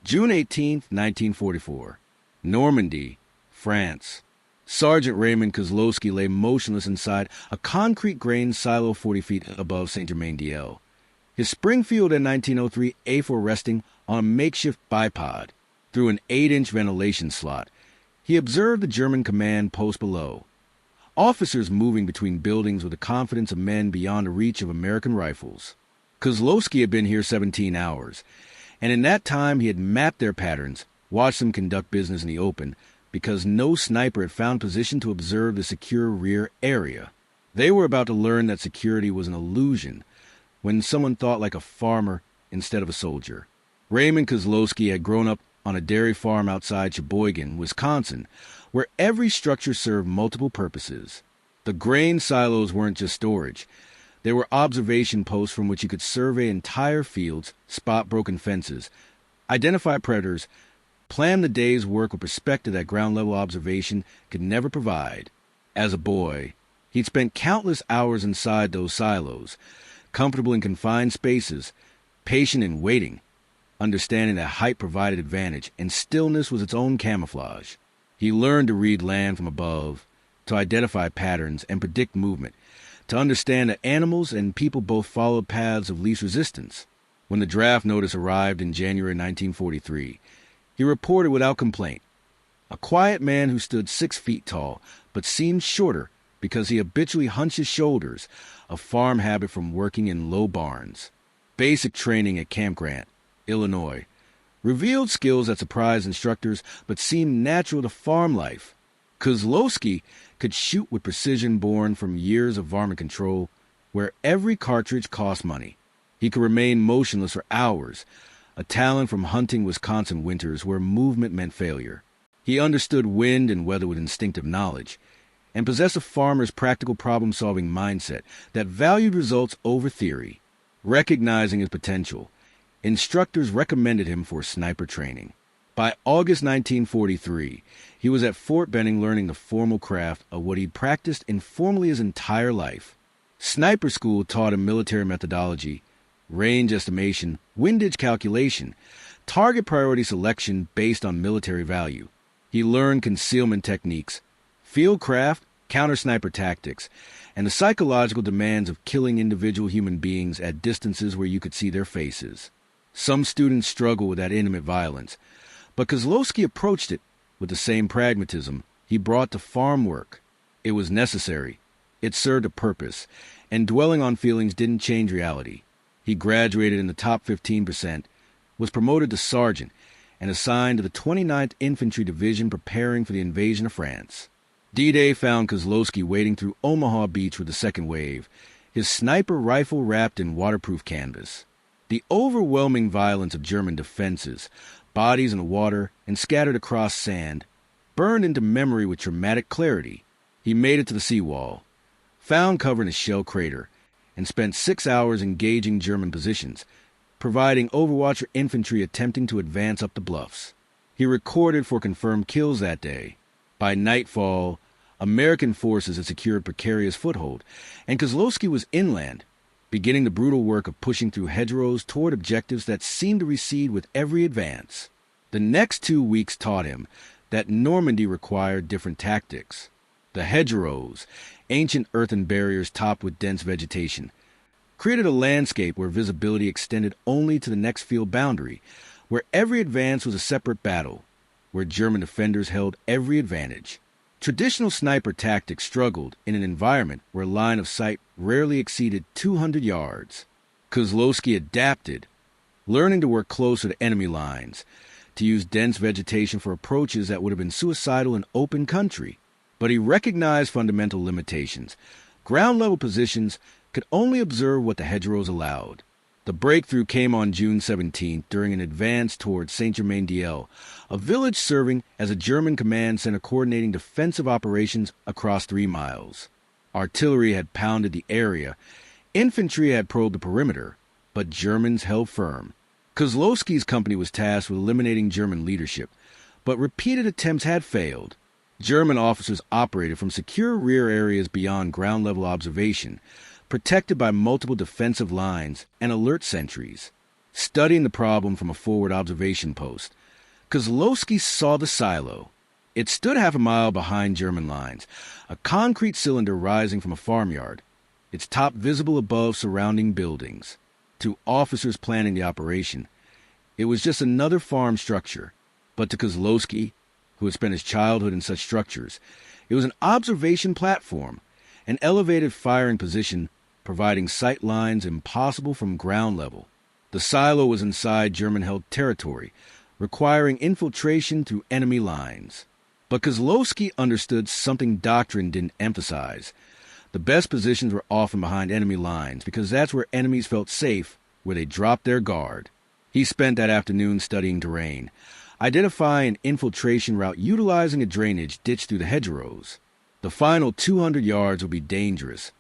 June 18, 1944. Normandy, France. Sergeant Raymond Kozlowski lay motionless inside a concrete grain silo 40 feet above Saint-Germain-d'Iel. His Springfield in 1903 A4 resting on a makeshift bipod. Through an 8-inch ventilation slot, he observed the German command post below. Officers moving between buildings with the confidence of men beyond the reach of American rifles. Kozlowski had been here 17 hours, and in that time he had mapped their patterns, watched them conduct business in the open, because no sniper had found position to observe the secure rear area. They were about to learn that security was an illusion when someone thought like a farmer instead of a soldier. Raymond Kozlowski had grown up on a dairy farm outside Sheboygan, Wisconsin, where every structure served multiple purposes. The grain silos weren't just storage. They were observation posts from which you could survey entire fields, spot broken fences, identify predators, plan the day's work with perspective that ground-level observation could never provide. As a boy, he'd spent countless hours inside those silos, comfortable in confined spaces, patient in waiting, understanding that height provided advantage and stillness was its own camouflage. He learned to read land from above, to identify patterns and predict movement, to understand that animals and people both followed paths of least resistance. When the draft notice arrived in January 1943, he reported without complaint. A quiet man who stood 6 feet tall, but seemed shorter because he habitually hunched his shoulders, a farm habit from working in low barns. Basic training at Camp Grant, Illinois, revealed skills that surprised instructors but seemed natural to farm life. Kozlowski could shoot with precision born from years of varmint control, where every cartridge cost money. He could remain motionless for hours, a talent from hunting Wisconsin winters where movement meant failure. He understood wind and weather with instinctive knowledge, and possessed a farmer's practical problem-solving mindset that valued results over theory. Recognizing his potential, instructors recommended him for sniper training. By August 1943, he was at Fort Benning learning the formal craft of what he'd practiced informally his entire life. Sniper school taught him military methodology, range estimation, windage calculation, target priority selection based on military value. He learned concealment techniques, field craft, counter-sniper tactics, and the psychological demands of killing individual human beings at distances where you could see their faces. Some students struggle with that intimate violence, but Kozlowski approached it with the same pragmatism he brought to farm work. It was necessary, it served a purpose, and dwelling on feelings didn't change reality. He graduated in the top 15%, was promoted to sergeant, and assigned to the 29th Infantry Division preparing for the invasion of France. D-Day found Kozlowski wading through Omaha Beach with the second wave, his sniper rifle wrapped in waterproof canvas. The overwhelming violence of German defenses, bodies in the water and scattered across sand, burned into memory with traumatic clarity. He made it to the seawall, found cover in a shell crater, and spent 6 hours engaging German positions, providing Overwatcher infantry attempting to advance up the bluffs. He recorded for confirmed kills that day. By nightfall, American forces had secured precarious foothold, and Kozlowski was inland, beginning the brutal work of pushing through hedgerows toward objectives that seemed to recede with every advance. The next 2 weeks taught him that Normandy required different tactics. The hedgerows, ancient earthen barriers topped with dense vegetation, created a landscape where visibility extended only to the next field boundary, where every advance was a separate battle, where German defenders held every advantage. Traditional sniper tactics struggled in an environment where line of sight rarely exceeded 200 yards. Kozlowski adapted, learning to work closer to enemy lines, to use dense vegetation for approaches that would have been suicidal in open country. But he recognized fundamental limitations. Ground-level positions could only observe what the hedgerows allowed. The breakthrough came on June 17th during an advance towards Saint-Germain-d'Iel, a village serving as a German command center coordinating defensive operations across 3 miles. Artillery had pounded the area, infantry had probed the perimeter, but Germans held firm. Kozlowski's company was tasked with eliminating German leadership, but repeated attempts had failed. German officers operated from secure rear areas beyond ground-level observation, protected by multiple defensive lines and alert sentries. studying the problem from a forward observation post. Kozlowski saw the silo. It stood half a mile behind German lines, a concrete cylinder rising from a farmyard, its top visible above surrounding buildings. To officers planning the operation, it was just another farm structure. But to Kozlowski, who had spent his childhood in such structures, it was an observation platform, an elevated firing position providing sight lines impossible from ground level. The silo was inside German-held territory, requiring infiltration through enemy lines. But Kozlowski understood something doctrine didn't emphasize. The best positions were often behind enemy lines because that's where enemies felt safe, where they dropped their guard. He spent that afternoon studying terrain, identifying an infiltration route utilizing a drainage ditch through the hedgerows. The final 200 yards would be dangerous,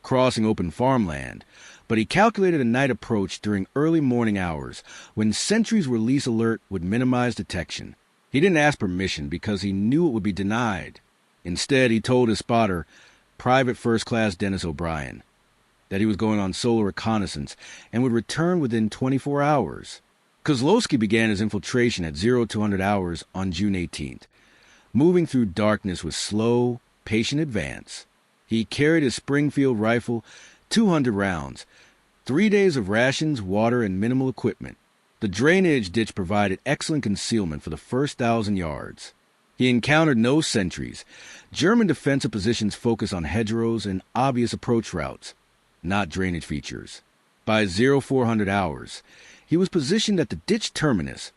crossing open farmland, but he calculated a night approach during early morning hours when sentries were least alert would minimize detection. He didn't ask permission because he knew it would be denied. Instead, he told his spotter, Private First Class Dennis O'Brien, that he was going on solo reconnaissance and would return within 24 hours. Kozlowski began his infiltration at 0200 hours on June 18th, moving through darkness with slow, patient advance. He carried his Springfield rifle, 200 rounds, 3 days of rations, water, and minimal equipment. The drainage ditch provided excellent concealment for the first 1,000 yards. He encountered no sentries. German defensive positions focused on hedgerows and obvious approach routes, not drainage features. By 0400 hours, he was positioned at the ditch terminus,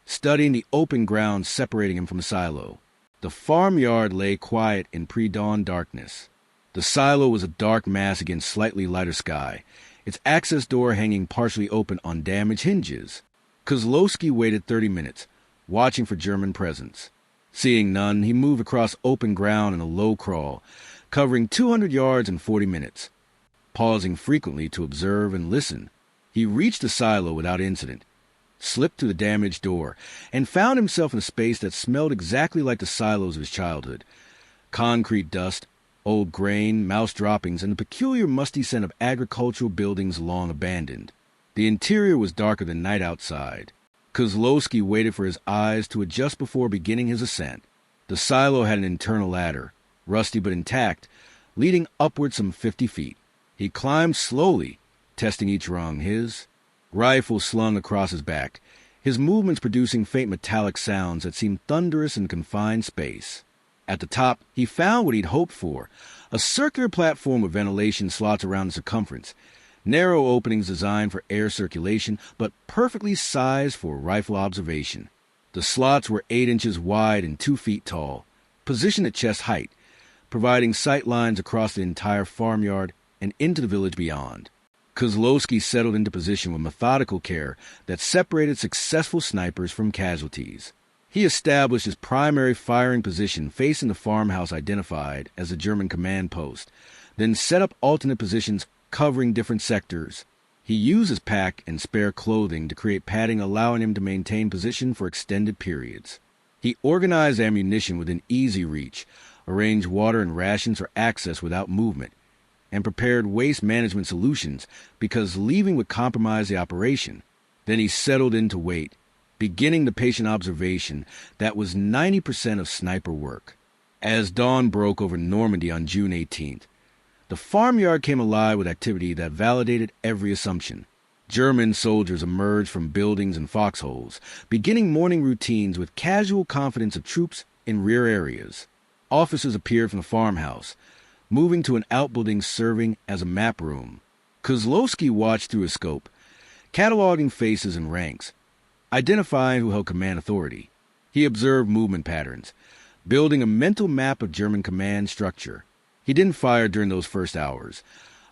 studying the open ground separating him from the silo. The farmyard lay quiet in pre-dawn darkness. The silo was a dark mass against slightly lighter sky, its access door hanging partially open on damaged hinges. Kozlowski waited 30 minutes, watching for German presence. Seeing none, he moved across open ground in a low crawl, covering 200 yards in 40 minutes. Pausing frequently to observe and listen, he reached the silo without incident, slipped through the damaged door, and found himself in a space that smelled exactly like the silos of his childhood. Concrete dust, old grain, mouse droppings, and the peculiar musty scent of agricultural buildings long abandoned. The interior was darker than night outside. Kozlowski waited for his eyes to adjust before beginning his ascent. The silo had an internal ladder, rusty but intact, leading upward some 50 feet. He climbed slowly, testing each rung, his rifle slung across his back, his movements producing faint metallic sounds that seemed thunderous in confined space. At the top, he found what he'd hoped for, a circular platform with ventilation slots around the circumference, narrow openings designed for air circulation, but perfectly sized for rifle observation. The slots were 8 inches wide and 2 feet tall, positioned at chest height, providing sight lines across the entire farmyard and into the village beyond. Kozlowski settled into position with methodical care that separated successful snipers from casualties. He established his primary firing position facing the farmhouse identified as the German command post, then set up alternate positions covering different sectors. He used his pack and spare clothing to create padding allowing him to maintain position for extended periods. He organized ammunition within easy reach, arranged water and rations for access without movement, and prepared waste management solutions because leaving would compromise the operation. Then he settled in to wait, beginning the patient observation that was 90% of sniper work. As dawn broke over Normandy on June 18th, the farmyard came alive with activity that validated every assumption. German soldiers emerged from buildings and foxholes, beginning morning routines with casual confidence of troops in rear areas. Officers appeared from the farmhouse, moving to an outbuilding serving as a map room. Kozlowski watched through a scope, cataloging faces and ranks, identifying who held command authority. He observed movement patterns, building a mental map of German command structure. He didn't fire during those first hours,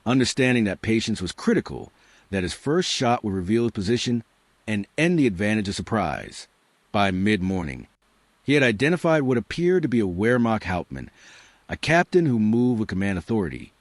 understanding that patience was critical, that his first shot would reveal his position and end the advantage of surprise. By mid-morning, he had identified what appeared to be a Wehrmacht Hauptmann, a captain who moved with command authority,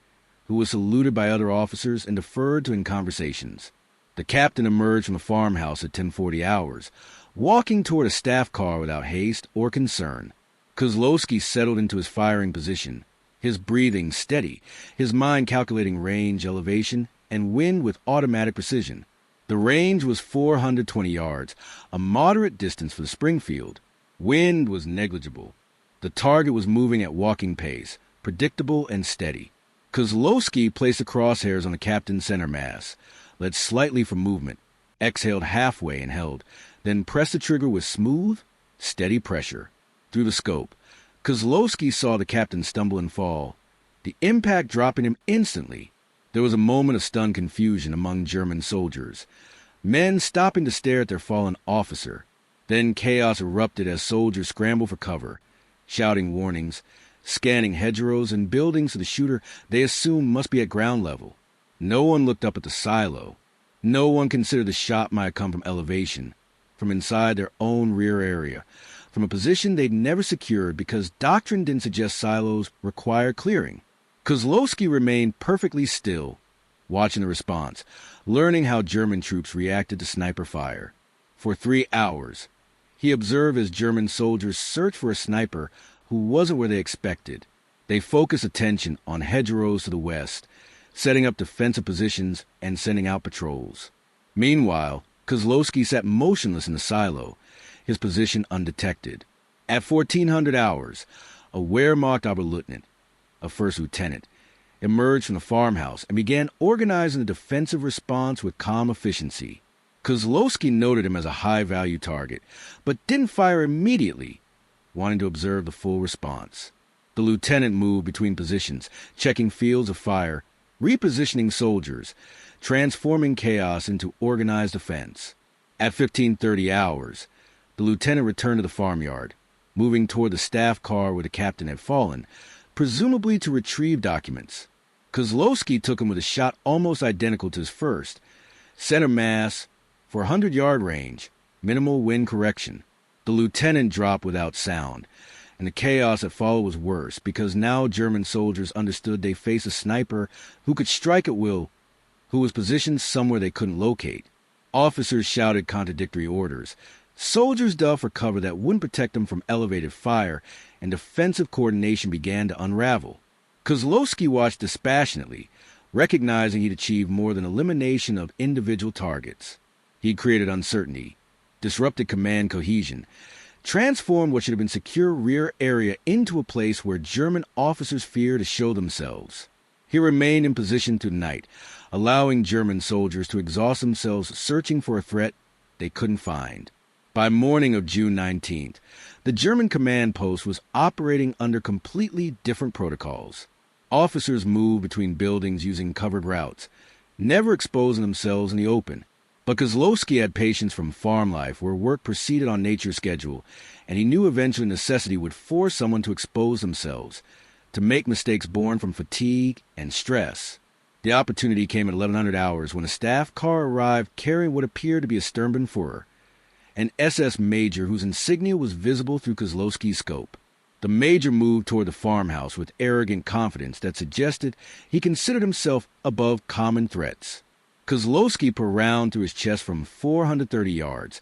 who was saluted by other officers and deferred to in conversations. The captain emerged from the farmhouse at 10:40 hours, walking toward a staff car without haste or concern. Kozlowski settled into his firing position, his breathing steady, his mind calculating range, elevation, and wind with automatic precision. The range was 420 yards, a moderate distance for the Springfield. Wind was negligible. The target was moving at walking pace, predictable and steady. Kozlowski placed the crosshairs on the captain's center mass, led slightly from movement, exhaled halfway and held, then pressed the trigger with smooth, steady pressure. Through the scope, Kozlowski saw the captain stumble and fall, the impact dropping him instantly. There was a moment of stunned confusion among German soldiers, men stopping to stare at their fallen officer. Then chaos erupted as soldiers scrambled for cover, shouting warnings, scanning hedgerows and buildings to the shooter they assumed must be at ground level. No one looked up at the silo. No one considered the shot might have come from elevation, from inside their own rear area, from a position they'd never secured because doctrine didn't suggest silos require clearing. Kozlowski remained perfectly still, watching the response, learning how German troops reacted to sniper fire. For 3 hours, he observed as German soldiers searched for a sniper who wasn't where they expected. They focused attention on hedgerows to the west, setting up defensive positions and sending out patrols. Meanwhile, Kozlowski sat motionless in the silo, his position undetected. At 1400 hours, a Wehrmacht Oberleutnant, a first lieutenant, emerged from the farmhouse and began organizing the defensive response with calm efficiency. Kozlowski noted him as a high-value target, but didn't fire immediately, wanting to observe the full response. The lieutenant moved between positions, checking fields of fire, repositioning soldiers, transforming chaos into organized defense. At 1530 hours, the lieutenant returned to the farmyard, moving toward the staff car where the captain had fallen, presumably to retrieve documents. Kozlowski took him with a shot almost identical to his first. Center mass, for 100-yard range, minimal wind correction. The lieutenant dropped without sound, and the chaos that followed was worse because now German soldiers understood they faced a sniper who could strike at will, who was positioned somewhere they couldn't locate. Officers shouted contradictory orders. Soldiers dug for cover that wouldn't protect them from elevated fire, and defensive coordination began to unravel. Kozlowski watched dispassionately, recognizing he'd achieved more than elimination of individual targets. He'd created uncertainty, disrupted command cohesion, transformed what should have been secure rear area into a place where German officers feared to show themselves. He remained in position through the night, allowing German soldiers to exhaust themselves searching for a threat they couldn't find. By morning of June 19th, the German command post was operating under completely different protocols. Officers moved between buildings using covered routes, never exposing themselves in the open. But Kozlowski had patience from farm life where work proceeded on nature's schedule, and he knew eventually necessity would force someone to expose themselves, to make mistakes born from fatigue and stress. The opportunity came at 1100 hours when a staff car arrived carrying what appeared to be a Sturmbannführer, an SS major whose insignia was visible through Kozlowski's scope. The major moved toward the farmhouse with arrogant confidence that suggested he considered himself above common threats. Kozlowski put a round through his chest from 430 yards,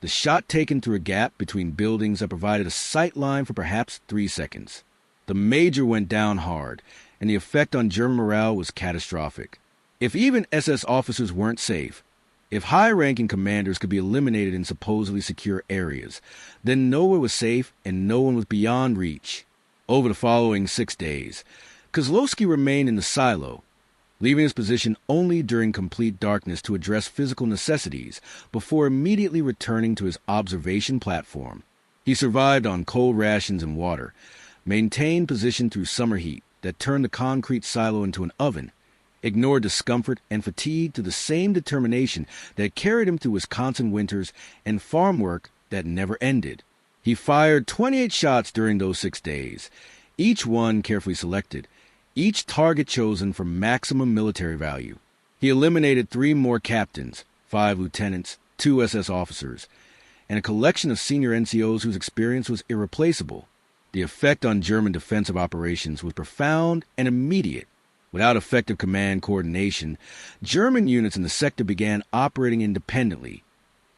the shot taken through a gap between buildings that provided a sight line for perhaps 3 seconds. The major went down hard, and the effect on German morale was catastrophic. If even SS officers weren't safe, if high-ranking commanders could be eliminated in supposedly secure areas, then nowhere was safe and no one was beyond reach. Over the following 6 days, Kozlowski remained in the silo, leaving his position only during complete darkness to address physical necessities before immediately returning to his observation platform. He survived on cold rations and water, maintained position through summer heat that turned the concrete silo into an oven, ignored discomfort and fatigue to the same determination that carried him through Wisconsin winters and farm work that never ended. He fired 28 shots during those 6 days, each one carefully selected, each target chosen for maximum military value. He eliminated 3 more captains, 5 lieutenants, 2 SS officers, and a collection of senior NCOs whose experience was irreplaceable. The effect on German defensive operations was profound and immediate. Without effective command coordination, German units in the sector began operating independently,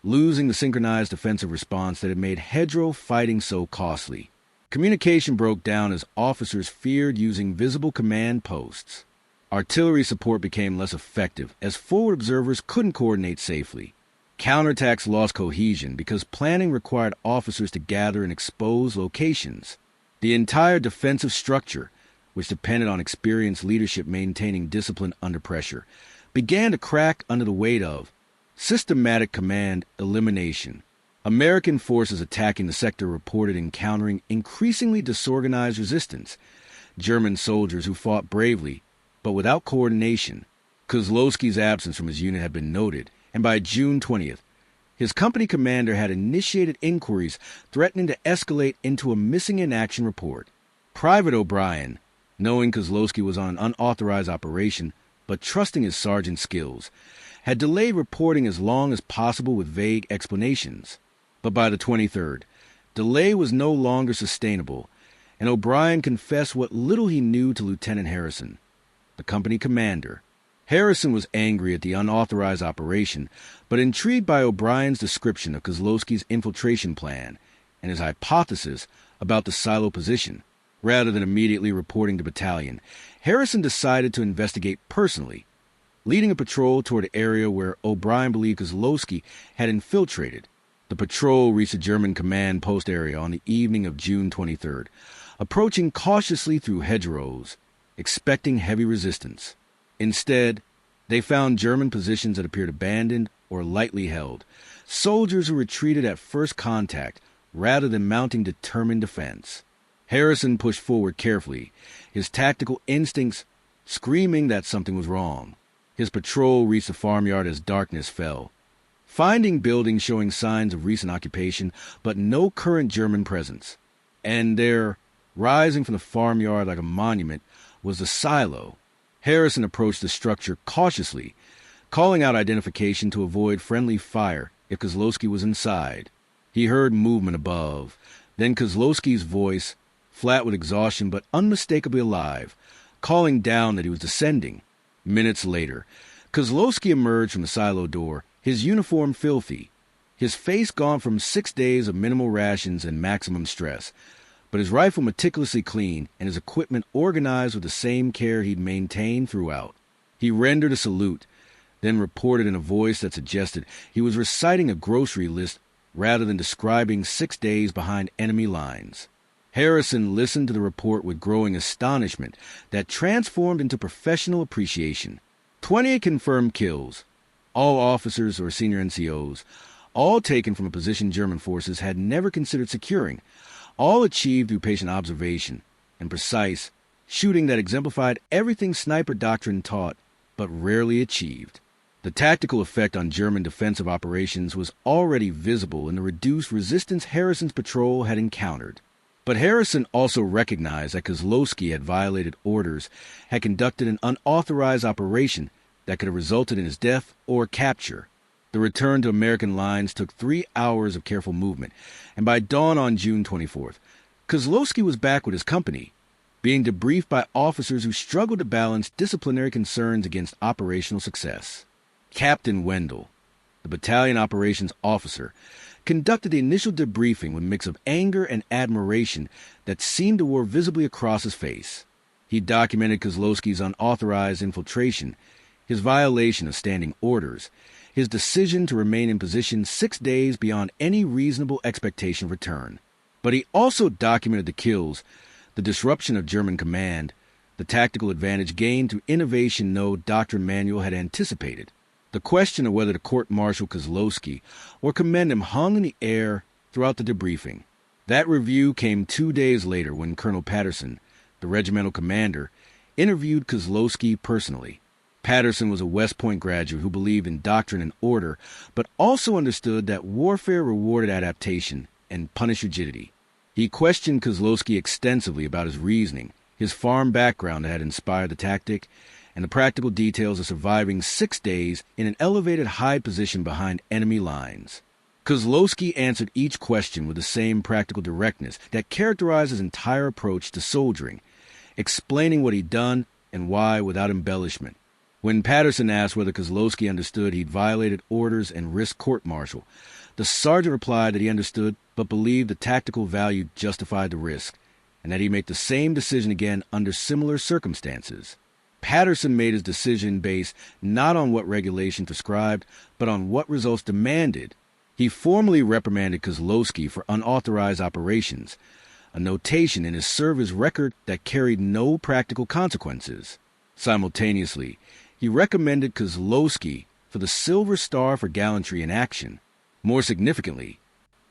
losing the synchronized defensive response that had made hedgerow fighting so costly. Communication broke down as officers feared using visible command posts. Artillery support became less effective as forward observers couldn't coordinate safely. Counterattacks lost cohesion because planning required officers to gather in exposed locations. The entire defensive structure, which depended on experienced leadership maintaining discipline under pressure, began to crack under the weight of systematic command elimination. American forces attacking the sector reported encountering increasingly disorganized resistance. German soldiers who fought bravely, but without coordination. Kozlowski's absence from his unit had been noted, and by June 20th, his company commander had initiated inquiries threatening to escalate into a missing in action report. Private O'Brien, knowing Kozlowski was on an unauthorized operation, but trusting his sergeant's skills, had delayed reporting as long as possible with vague explanations. But by the 23rd, delay was no longer sustainable, and O'Brien confessed what little he knew to Lieutenant Harrison, the company commander. Harrison was angry at the unauthorized operation, but intrigued by O'Brien's description of Kozlowski's infiltration plan and his hypothesis about the silo position. Rather than immediately reporting to battalion, Harrison decided to investigate personally, leading a patrol toward an area where O'Brien believed Kozlowski had infiltrated. The patrol reached the German command post area on the evening of June 23rd, approaching cautiously through hedgerows, expecting heavy resistance. Instead, they found German positions that appeared abandoned or lightly held, soldiers who retreated at first contact rather than mounting determined defense. Harrison pushed forward carefully, his tactical instincts screaming that something was wrong. His patrol reached the farmyard as darkness fell, finding buildings showing signs of recent occupation but no current German presence. And there, rising from the farmyard like a monument, was the silo. Harrison approached the structure cautiously, calling out identification to avoid friendly fire if Kozlowski was inside. He heard movement above, then Kozlowski's voice, flat with exhaustion but unmistakably alive, calling down that he was descending. Minutes later, Kozlowski emerged from the silo door, his uniform filthy, his face gone from 6 days of minimal rations and maximum stress, but his rifle meticulously clean and his equipment organized with the same care he'd maintained throughout. He rendered a salute, then reported in a voice that suggested he was reciting a grocery list rather than describing 6 days behind enemy lines. Harrison listened to the report with growing astonishment that transformed into professional appreciation. 28 confirmed kills, all officers or senior NCOs, all taken from a position German forces had never considered securing, all achieved through patient observation and precise shooting that exemplified everything sniper doctrine taught but rarely achieved. The tactical effect on German defensive operations was already visible in the reduced resistance Harrison's patrol had encountered. But Harrison also recognized that Kozlowski had violated orders, had conducted an unauthorized operation that could have resulted in his death or capture. The return to American lines took 3 hours of careful movement, and by dawn on June 24th, Kozlowski was back with his company, being debriefed by officers who struggled to balance disciplinary concerns against operational success. Captain Wendell, the battalion operations officer, conducted the initial debriefing with a mix of anger and admiration that seemed to wear visibly across his face. He documented Kozlowski's unauthorized infiltration, his violation of standing orders, his decision to remain in position 6 days beyond any reasonable expectation of return. But he also documented the kills, the disruption of German command, the tactical advantage gained through innovation no doctrine manual had anticipated. The question of whether to court-martial Kozlowski or commend him hung in the air throughout the debriefing. That review came 2 days later when Colonel Patterson, the regimental commander, interviewed Kozlowski personally. Patterson was a West Point graduate who believed in doctrine and order, but also understood that warfare rewarded adaptation and punished rigidity. He questioned Kozlowski extensively about his reasoning, his farm background that had inspired the tactic, and the practical details of surviving 6 days in an elevated high position behind enemy lines. Kozlowski answered each question with the same practical directness that characterized his entire approach to soldiering, explaining what he'd done and why without embellishment. When Patterson asked whether Kozlowski understood he'd violated orders and risked court-martial, the sergeant replied that he understood but believed the tactical value justified the risk, and that he'd make the same decision again under similar circumstances. Patterson made his decision based not on what regulation prescribed, but on what results demanded. He formally reprimanded Kozlowski for unauthorized operations, a notation in his service record that carried no practical consequences. Simultaneously, he recommended Kozlowski for the Silver Star for gallantry in action. More significantly,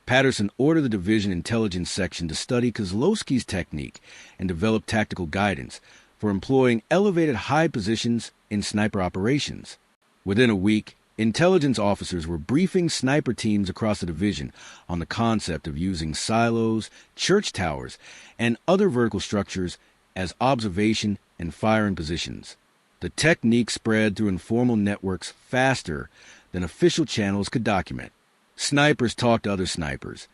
Patterson ordered the Division Intelligence Section to study Kozlowski's technique and develop tactical guidance for employing elevated high positions in sniper operations. Within a week, intelligence officers were briefing sniper teams across the division on the concept of using silos, church towers, and other vertical structures as observation and firing positions. The technique spread through informal networks faster than official channels could document. Snipers talked to other snipers,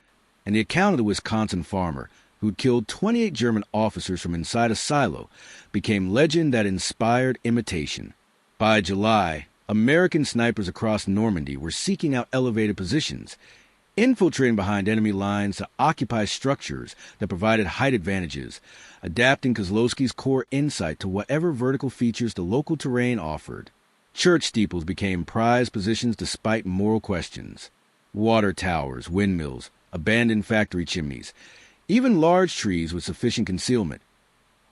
and the account of the Wisconsin farmer who'd killed 28 German officers from inside a silo became legend that inspired imitation. By July, American snipers across Normandy were seeking out elevated positions, infiltrating behind enemy lines to occupy structures that provided height advantages, adapting Kozlowski's core insight to whatever vertical features the local terrain offered. Church steeples became prized positions despite moral questions. Water towers, windmills, abandoned factory chimneys, even large trees with sufficient concealment,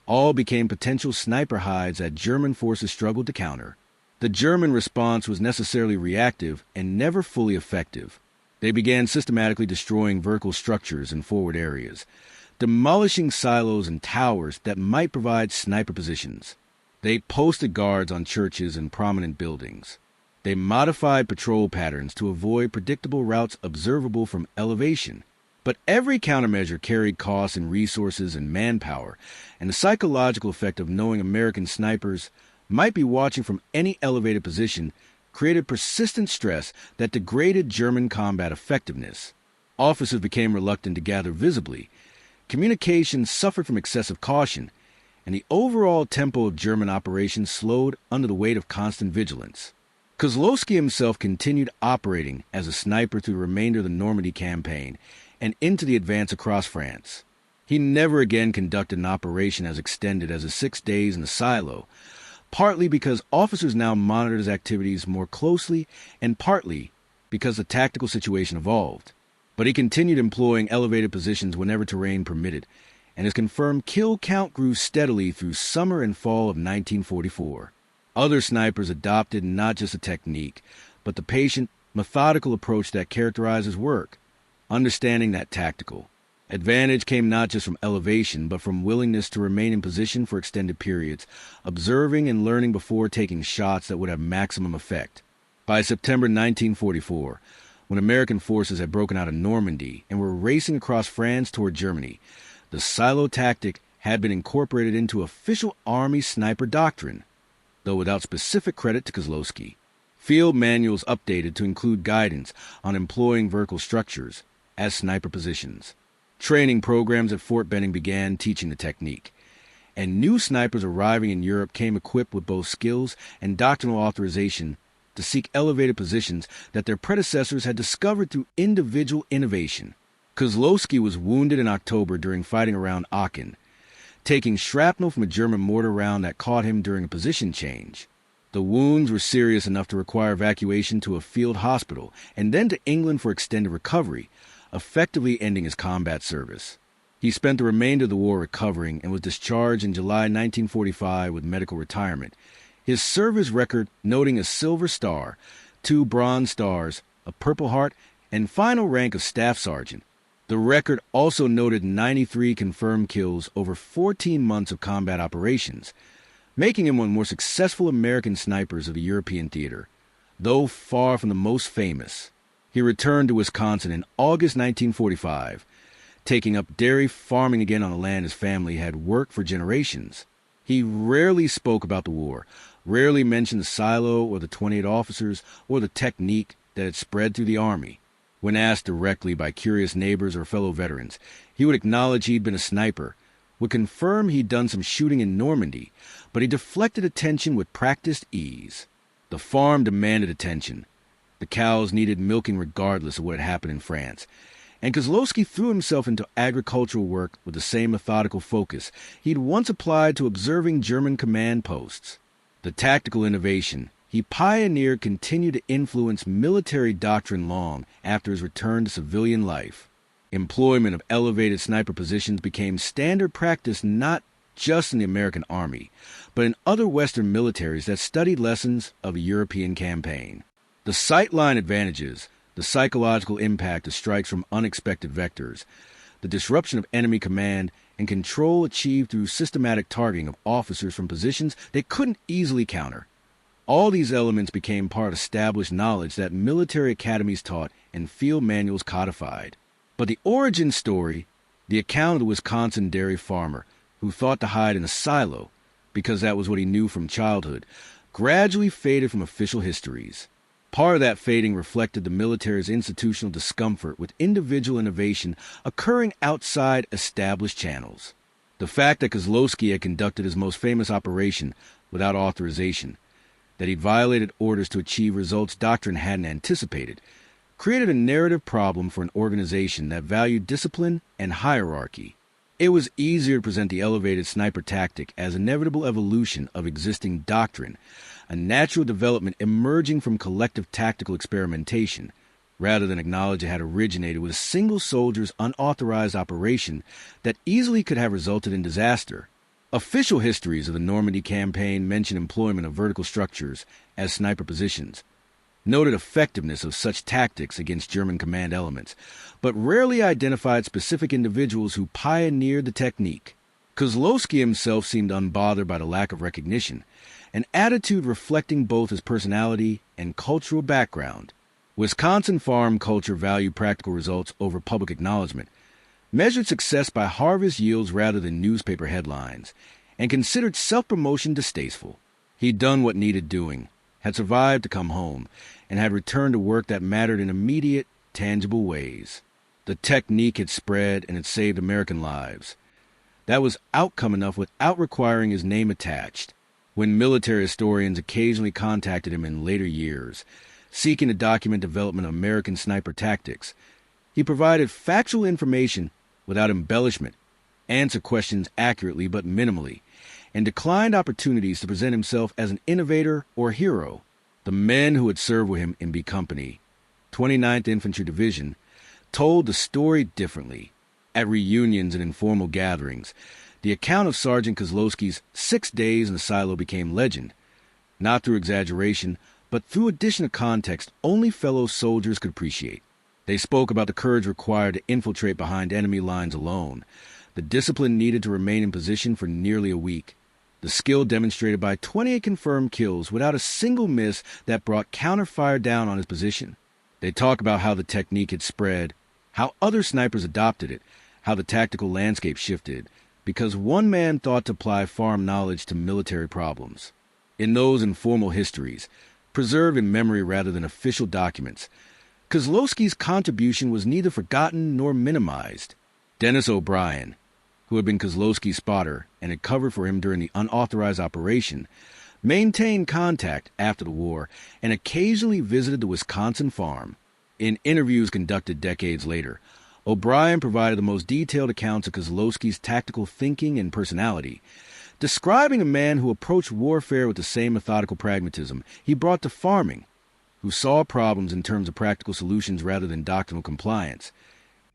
all became potential sniper hides that German forces struggled to counter. The German response was necessarily reactive and never fully effective. They began systematically destroying vertical structures in forward areas, demolishing silos and towers that might provide sniper positions. They posted guards on churches and prominent buildings. They modified patrol patterns to avoid predictable routes observable from elevation. But every countermeasure carried costs in resources and manpower, and the psychological effect of knowing American snipers might be watching from any elevated position created persistent stress that degraded German combat effectiveness. Officers became reluctant to gather visibly. Communication suffered from excessive caution, and the overall tempo of German operations slowed under the weight of constant vigilance. Kozlowski himself continued operating as a sniper through the remainder of the Normandy campaign and into the advance across France. He never again conducted an operation as extended as the 6 days in the silo, partly because officers now monitored his activities more closely and partly because the tactical situation evolved. But he continued employing elevated positions whenever terrain permitted, and his confirmed kill count grew steadily through summer and fall of 1944. Other snipers adopted not just a technique, but the patient, methodical approach that characterized his work. Understanding that tactical advantage came not just from elevation, but from willingness to remain in position for extended periods, observing and learning before taking shots that would have maximum effect. By September 1944, when American forces had broken out of Normandy and were racing across France toward Germany, the silo tactic had been incorporated into official Army sniper doctrine, though without specific credit to Kozlowski. Field manuals updated to include guidance on employing vertical structures as sniper positions. Training programs at Fort Benning began teaching the technique, and new snipers arriving in Europe came equipped with both skills and doctrinal authorization to seek elevated positions that their predecessors had discovered through individual innovation. Kozlowski was wounded in October during fighting around Aachen, taking shrapnel from a German mortar round that caught him during a position change. The wounds were serious enough to require evacuation to a field hospital and then to England for extended recovery, effectively ending his combat service. He spent the remainder of the war recovering and was discharged in July 1945 with medical retirement, his service record noting a Silver Star, 2 Bronze Stars, a Purple Heart, and final rank of Staff Sergeant. The record also noted 93 confirmed kills over 14 months of combat operations, making him one of the more successful American snipers of the European theater, though far from the most famous. He returned to Wisconsin in August 1945, taking up dairy farming again on the land his family had worked for generations. He rarely spoke about the war, rarely mentioned the silo or the 28 officers or the technique that had spread through the Army. When asked directly by curious neighbors or fellow veterans, he would acknowledge he'd been a sniper, would confirm he'd done some shooting in Normandy, but he deflected attention with practiced ease. The farm demanded attention. The cows needed milking regardless of what had happened in France, and Kozlowski threw himself into agricultural work with the same methodical focus he'd once applied to observing German command posts. The tactical innovation he pioneered continued to influence military doctrine long after his return to civilian life. Employment of elevated sniper positions became standard practice not just in the American Army, but in other Western militaries that studied lessons of a European campaign. The sightline advantages, the psychological impact of strikes from unexpected vectors, the disruption of enemy command and control achieved through systematic targeting of officers from positions they couldn't easily counter. All these elements became part of established knowledge that military academies taught and field manuals codified. But the origin story, the account of the Wisconsin dairy farmer who thought to hide in a silo because that was what he knew from childhood, gradually faded from official histories. Part of that fading reflected the military's institutional discomfort with individual innovation occurring outside established channels. The fact that Kozlowski had conducted his most famous operation without authorization, that he'd violated orders to achieve results doctrine hadn't anticipated, created a narrative problem for an organization that valued discipline and hierarchy. It was easier to present the elevated sniper tactic as an inevitable evolution of existing doctrine, a natural development emerging from collective tactical experimentation, rather than acknowledge it had originated with a single soldier's unauthorized operation that easily could have resulted in disaster. Official histories of the Normandy campaign mention employment of vertical structures as sniper positions, noted effectiveness of such tactics against German command elements, but rarely identified specific individuals who pioneered the technique. Kozlowski himself seemed unbothered by the lack of recognition, an attitude reflecting both his personality and cultural background. Wisconsin farm culture valued practical results over public acknowledgement, measured success by harvest yields rather than newspaper headlines, and considered self-promotion distasteful. He'd done what needed doing, had survived to come home, and had returned to work that mattered in immediate, tangible ways. The technique had spread and had saved American lives. That was outcome enough without requiring his name attached. When military historians occasionally contacted him in later years, seeking to document development of American sniper tactics, he provided factual information without embellishment, answered questions accurately but minimally, and declined opportunities to present himself as an innovator or hero. The men who had served with him in B Company, 29th Infantry Division, told the story differently. At reunions and informal gatherings, the account of Sergeant Kozlowski's 6 days in the silo became legend, not through exaggeration, but through addition of context only fellow soldiers could appreciate. They spoke about the courage required to infiltrate behind enemy lines alone, the discipline needed to remain in position for nearly a week, the skill demonstrated by 28 confirmed kills without a single miss that brought counterfire down on his position. They talked about how the technique had spread, how other snipers adopted it, how the tactical landscape shifted, because one man thought to apply farm knowledge to military problems. In those informal histories, preserved in memory rather than official documents, Kozlowski's contribution was neither forgotten nor minimized. Dennis O'Brien, who had been Kozlowski's spotter and had covered for him during the unauthorized operation, maintained contact after the war and occasionally visited the Wisconsin farm. In interviews conducted decades later, O'Brien provided the most detailed accounts of Kozlowski's tactical thinking and personality, describing a man who approached warfare with the same methodical pragmatism he brought to farming, who saw problems in terms of practical solutions rather than doctrinal compliance,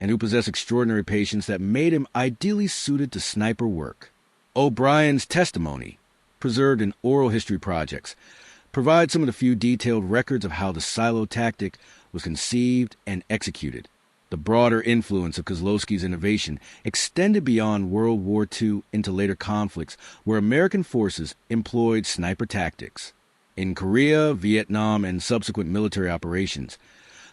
and who possessed extraordinary patience that made him ideally suited to sniper work. O'Brien's testimony, preserved in oral history projects, provides some of the few detailed records of how the silo tactic was conceived and executed. The broader influence of Kozlowski's innovation extended beyond World War II into later conflicts where American forces employed sniper tactics. In Korea, Vietnam, and subsequent military operations,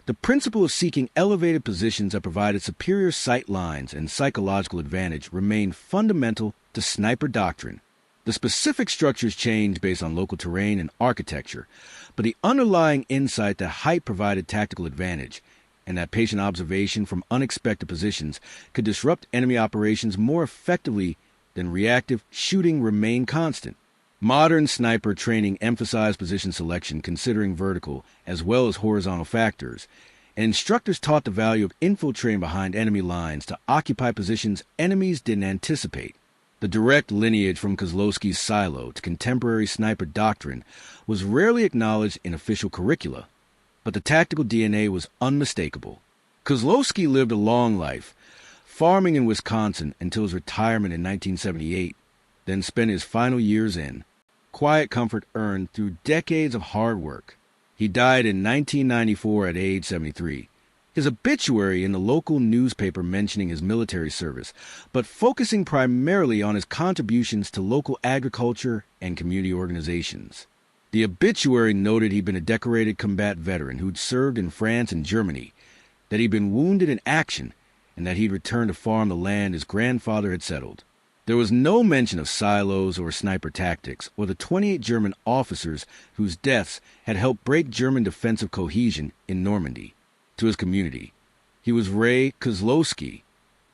the principle of seeking elevated positions that provided superior sight lines and psychological advantage remained fundamental to sniper doctrine. The specific structures changed based on local terrain and architecture, but the underlying insight that height provided tactical advantage and that patient observation from unexpected positions could disrupt enemy operations more effectively than reactive shooting remained constant. Modern sniper training emphasized position selection considering vertical as well as horizontal factors, and instructors taught the value of infiltrating behind enemy lines to occupy positions enemies didn't anticipate. The direct lineage from Kozlowski's silo to contemporary sniper doctrine was rarely acknowledged in official curricula, but the tactical DNA was unmistakable. Kozlowski lived a long life, farming in Wisconsin until his retirement in 1978, then spent his final years in quiet comfort earned through decades of hard work. He died in 1994 at age 73. His obituary in the local newspaper mentioning his military service, but focusing primarily on his contributions to local agriculture and community organizations. The obituary noted he'd been a decorated combat veteran who'd served in France and Germany, that he'd been wounded in action, and that he'd returned to farm the land his grandfather had settled. There was no mention of silos or sniper tactics, or the 28 German officers whose deaths had helped break German defensive cohesion in Normandy. To his community, he was Ray Kozlowski,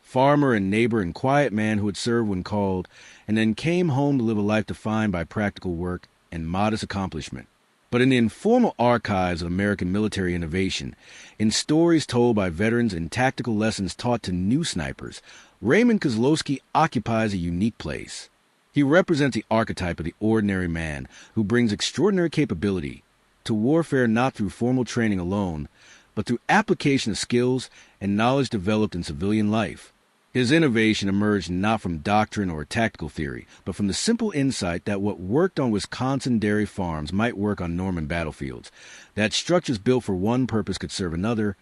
farmer and neighbor and quiet man who had served when called, and then came home to live a life defined by practical work and modest accomplishment. But in the informal archives of American military innovation, in stories told by veterans and tactical lessons taught to new snipers, Raymond Kozlowski occupies a unique place. He represents the archetype of the ordinary man who brings extraordinary capability to warfare not through formal training alone, but through application of skills and knowledge developed in civilian life. His innovation emerged not from doctrine or tactical theory, but from the simple insight that what worked on Wisconsin dairy farms might work on Norman battlefields, that structures built for one purpose could serve another.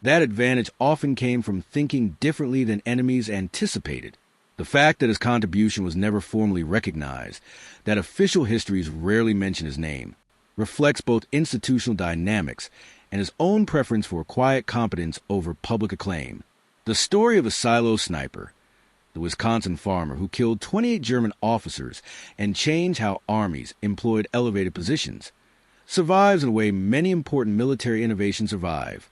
That advantage often came from thinking differently than enemies anticipated. The fact that his contribution was never formally recognized, that official histories rarely mention his name, reflects both institutional dynamics and his own preference for quiet competence over public acclaim. The story of a silo sniper, the Wisconsin farmer who killed 28 German officers and changed how armies employed elevated positions, survives in a way many important military innovations survive,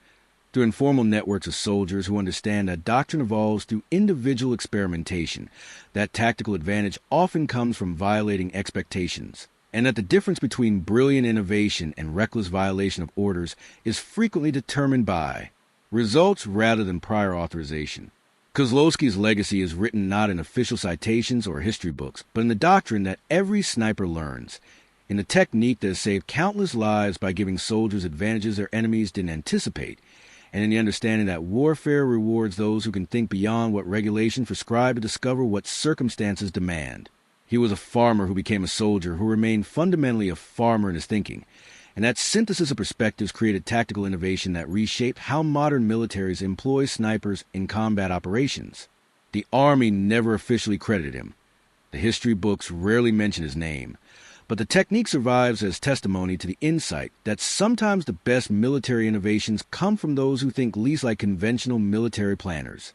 through informal networks of soldiers who understand that doctrine evolves through individual experimentation, that tactical advantage often comes from violating expectations, and that the difference between brilliant innovation and reckless violation of orders is frequently determined by results rather than prior authorization. Kozlowski's legacy is written not in official citations or history books, but in the doctrine that every sniper learns, in a technique that has saved countless lives by giving soldiers advantages their enemies didn't anticipate, and in the understanding that warfare rewards those who can think beyond what regulations prescribe to discover what circumstances demand. He was a farmer who became a soldier who remained fundamentally a farmer in his thinking, and that synthesis of perspectives created tactical innovation that reshaped how modern militaries employ snipers in combat operations. The Army never officially credited him. The history books rarely mention his name, but the technique survives as testimony to the insight that sometimes the best military innovations come from those who think least like conventional military planners.